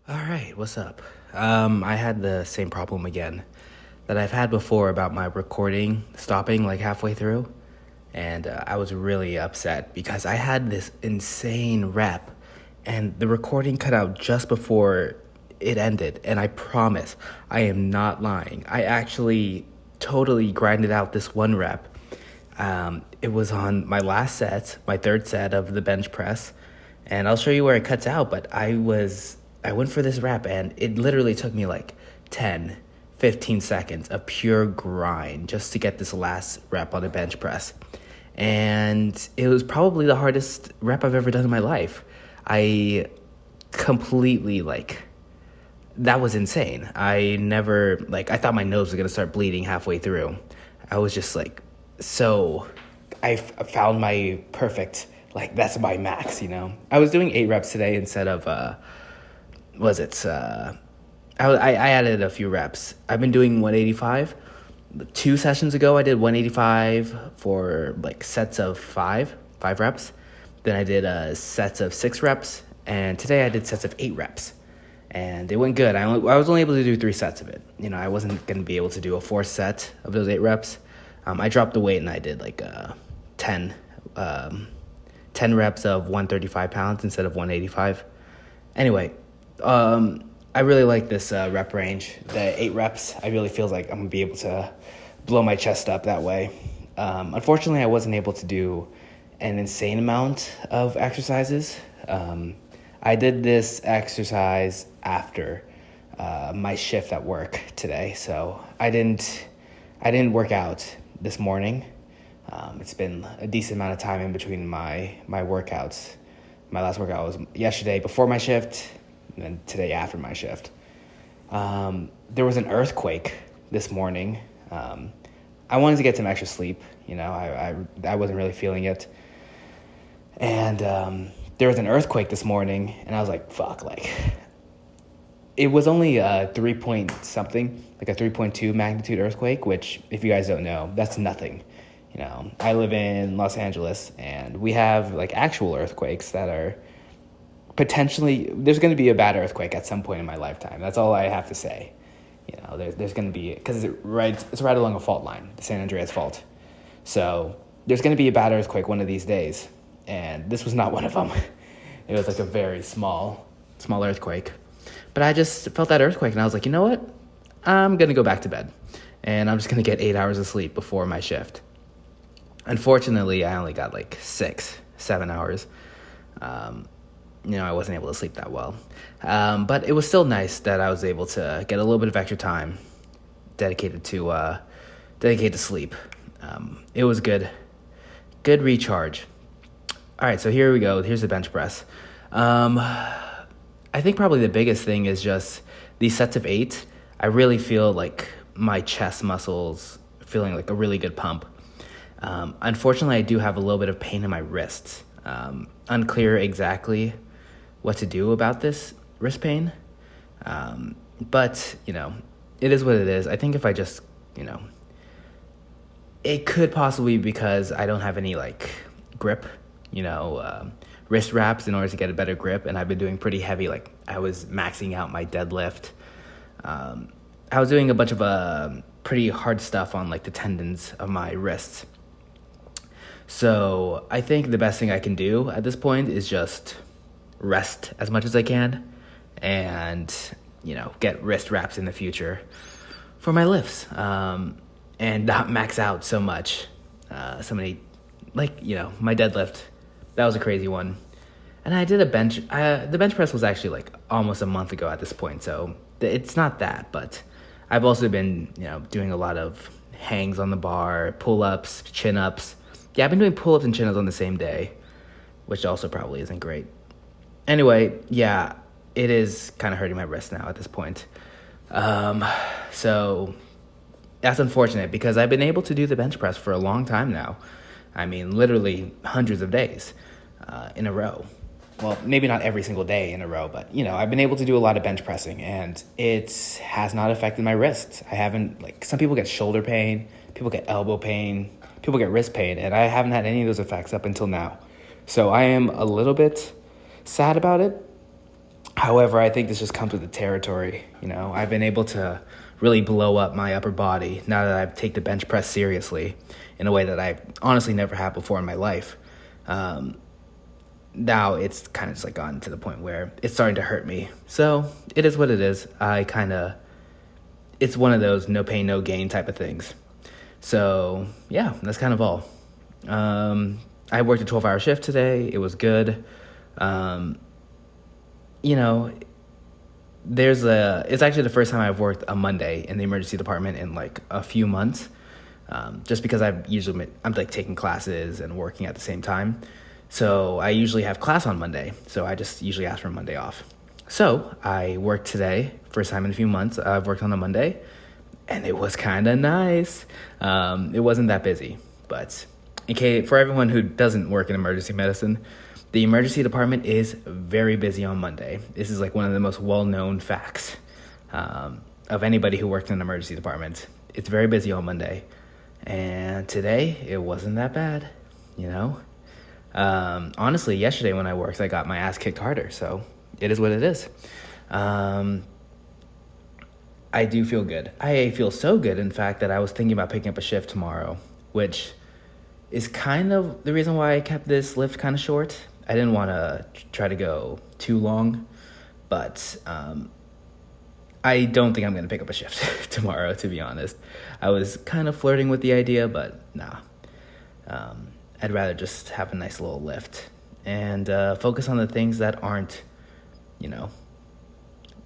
All right, what's up? I had the same problem again that I've had before about my recording stopping like halfway through. And I was really upset because I had this insane rep and the recording cut out just before it ended. And I promise, I am not lying. I actually totally grinded out this one rep. It was on my last set, my third set of the bench press, and I'll show you where it cuts out. But I went for this rep, and it literally took me like 10, 15 seconds of pure grind just to get this last rep on a bench press, and it was probably the hardest rep I've ever done in my life. I completely that was insane. I thought my nose was gonna start bleeding halfway through. I was just like, so found my perfect, that's my max. I was doing 8 reps today instead of, I added a few reps. I've been doing 185. 2 sessions ago, I did 185 for sets of five reps. Then I did sets of 6 reps, and today I did sets of 8 reps. And it went good. I was only able to do 3 sets of it. I wasn't going to be able to do a 4th set of those 8 reps. I dropped the weight and I did 10 reps of 135 pounds instead of 185. Anyway, I really like this rep range. The 8 reps, I really feel like I'm going to be able to blow my chest up that way. Unfortunately, I wasn't able to do an insane amount of exercises. I did this exercise after my shift at work today, so I didn't work out this morning. It's been a decent amount of time in between my workouts. My last workout was yesterday before my shift, and then today after my shift. There was an earthquake this morning. I wanted to get some extra sleep. I wasn't really feeling it. And there was an earthquake this morning, and I was like, fuck, it was only a 3 point something, a 3.2 magnitude earthquake, which, if you guys don't know, that's nothing. I live in Los Angeles, and we have actual earthquakes that are potentially, there's going to be a bad earthquake at some point in my lifetime. That's all I have to say. There's going to be, because it's right along a fault line, the San Andreas Fault. So there's going to be a bad earthquake one of these days, and this was not one of them. It was a very small earthquake. But I just felt that earthquake, and I was like, you know what? I'm going to go back to bed, and I'm just going to get 8 hours of sleep before my shift. Unfortunately, I only got 6-7 hours. I wasn't able to sleep that well. But it was still nice that I was able to get a little bit of extra time dedicated to sleep. It was good recharge. All right, so here we go. Here's the bench press. I think probably the biggest thing is just these sets of 8. I really feel my chest muscles feeling a really good pump. Unfortunately, I do have a little bit of pain in my wrists. Unclear exactly what to do about this wrist pain. But, it is what it is. I think if I just, it could possibly be because I don't have any grip, wrist wraps in order to get a better grip. And I've been doing pretty heavy, I was maxing out my deadlift. I was doing a bunch of pretty hard stuff on the tendons of my wrists. So I think the best thing I can do at this point is just rest as much as I can and, get wrist wraps in the future for my lifts, and not max out so much. My deadlift, that was a crazy one. And I did a bench, the bench press was actually almost a month ago at this point. So it's not that, but I've also been, doing a lot of hangs on the bar, pull-ups, chin-ups. Yeah, I've been doing pull-ups and chin-ups on the same day, which also probably isn't great. Anyway, yeah, it is kind of hurting my wrist now at this point. So that's unfortunate because I've been able to do the bench press for a long time now. I mean, literally hundreds of days in a row. Well, maybe not every single day in a row, but, I've been able to do a lot of bench pressing, and it has not affected my wrists. I haven't, some people get shoulder pain, people get elbow pain, people get wrist pain, and I haven't had any of those effects up until now. So I am a little bit sad about it. However, I think this just comes with the territory. I've been able to really blow up my upper body now that I've taken the bench press seriously in a way that I honestly never had before in my life. Now it's kind of just like gotten to the point where it's starting to hurt me. So it is what it is. It's one of those no pain, no gain type of things. So yeah, that's kind of all. I worked a 12-hour shift today. It was good. It's actually the first time I've worked a Monday in the emergency department in like a few months. Just because I'm like taking classes and working at the same time. So I usually have class on Monday. So I just usually ask for Monday off. So I worked today, first time in a few months. I've worked on a Monday, and it was kind of nice. It wasn't that busy, but for everyone who doesn't work in emergency medicine, the emergency department is very busy on Monday. This is like one of the most well-known facts of anybody who works in an emergency department. It's very busy on Monday, and today it wasn't that bad, Honestly, yesterday when I worked, I got my ass kicked harder, so it is what it is. I do feel good. I feel so good, in fact, that I was thinking about picking up a shift tomorrow, which is kind of the reason why I kept this lift kind of short. I didn't want to try to go too long, but I don't think I'm going to pick up a shift tomorrow, to be honest. I was kind of flirting with the idea, but nah. I'd rather just have a nice little lift and focus on the things that aren't,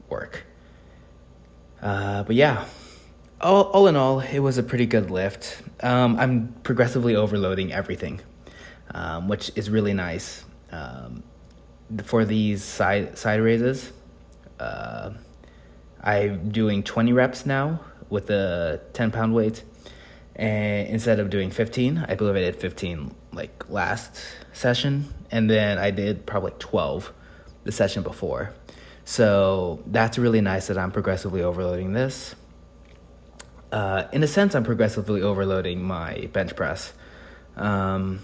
work. But yeah, all in all, it was a pretty good lift. I'm progressively overloading everything, which is really nice. For these side raises, I'm doing 20 reps now with a 10-pound weight. And instead of doing 15, I believe I did 15 like last session, and then I did probably 12 the session before. So that's really nice that I'm progressively overloading this. In a sense, I'm progressively overloading my bench press. I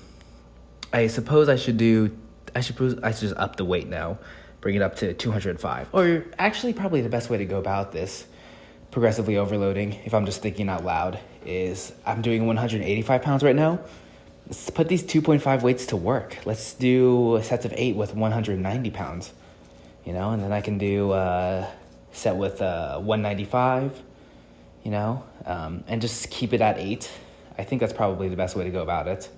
suppose I should just up the weight now, bring it up to 205. Or actually, probably the best way to go about this, progressively overloading, if I'm just thinking out loud, is I'm doing 185 pounds right now. Let's put these 2.5 weights to work. Let's do sets of 8 with 190 pounds, and then I can do a set with 195, and just keep it at 8. I think that's probably the best way to go about it.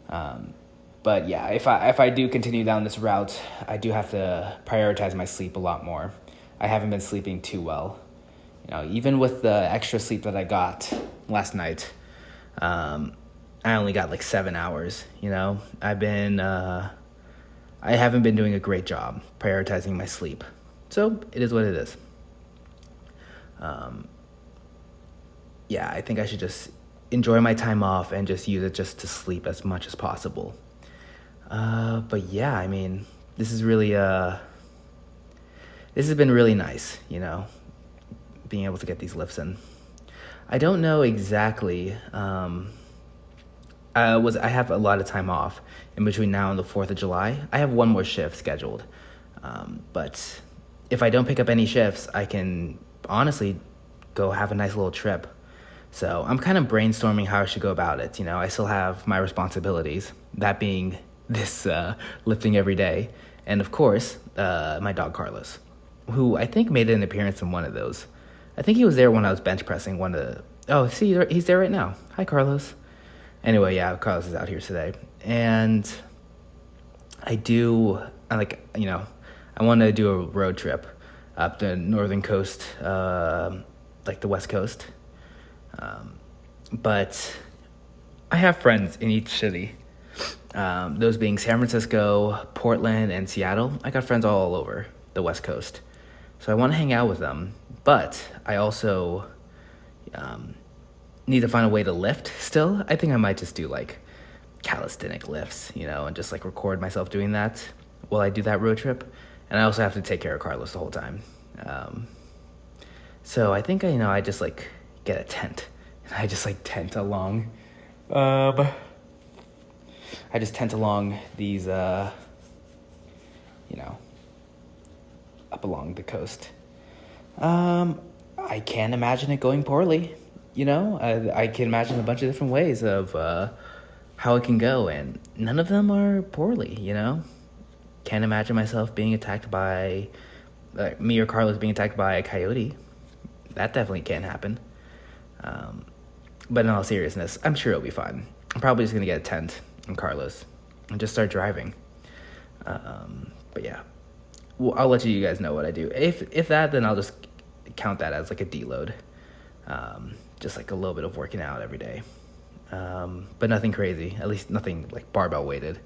But yeah, if I do continue down this route, I do have to prioritize my sleep a lot more. I haven't been sleeping too well. Even with the extra sleep that I got last night, I only got like 7 hours. I haven't been doing a great job prioritizing my sleep. So it is what it is. Yeah, I think I should just enjoy my time off and just use it just to sleep as much as possible. But yeah, I mean, this has been really nice, being able to get these lifts in. I don't know exactly. I have a lot of time off in between now and the 4th of July. I have one more shift scheduled. But if I don't pick up any shifts, I can honestly go have a nice little trip. So I'm kind of brainstorming how I should go about it. I still have my responsibilities, that being this lifting every day. And of course, my dog Carlos, who I think made an appearance in one of those. I think he was there when I was bench pressing one of the... Oh, see, he's there right now. Hi, Carlos. Anyway, yeah, Carlos is out here today. And I want to do a road trip up the northern coast, like the west coast. But I have friends in each city. Those being San Francisco, Portland, and Seattle. I got friends all over the west coast. So I want to hang out with them. But I also need to find a way to lift still. I think I might just do like calisthenic lifts, and just like record myself doing that while I do that road trip. And I also have to take care of Carlos the whole time. So I think, I just like get a tent. And I just like tent along. I just tent along these, up along the coast. I can't imagine it going poorly. I can imagine a bunch of different ways of how it can go, and none of them are poorly. Can't imagine myself being attacked by me or Carlos being attacked by a coyote. That definitely can't happen. But in all seriousness, I'm sure it'll be fine. I'm probably just gonna get a tent and Carlos and just start driving. But yeah, well, I'll let you guys know what I do. If that, then I'll just count that as like a deload. Just like a little bit of working out every day. But nothing crazy, at least nothing like barbell weighted.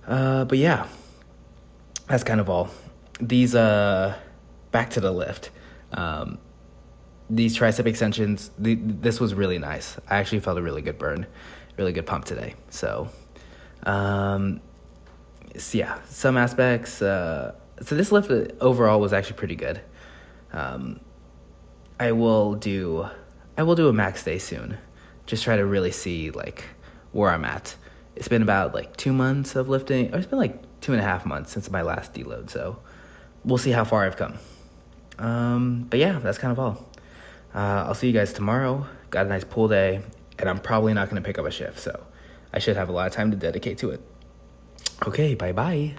But yeah, that's kind of all. These, back to the lift. These tricep extensions, this was really nice. I actually felt a really good burn, really good pump today. So yeah, some aspects. So this lift overall was actually pretty good. I will do a max day soon. Just try to really see like where I'm at. It's been about like 2 months of lifting, or it's been like 2.5 months since my last deload. So we'll see how far I've come. But yeah, that's kind of all. I'll see you guys tomorrow. Got a nice pool day, and I'm probably not going to pick up a shift, so I should have a lot of time to dedicate to it. Okay, bye-bye.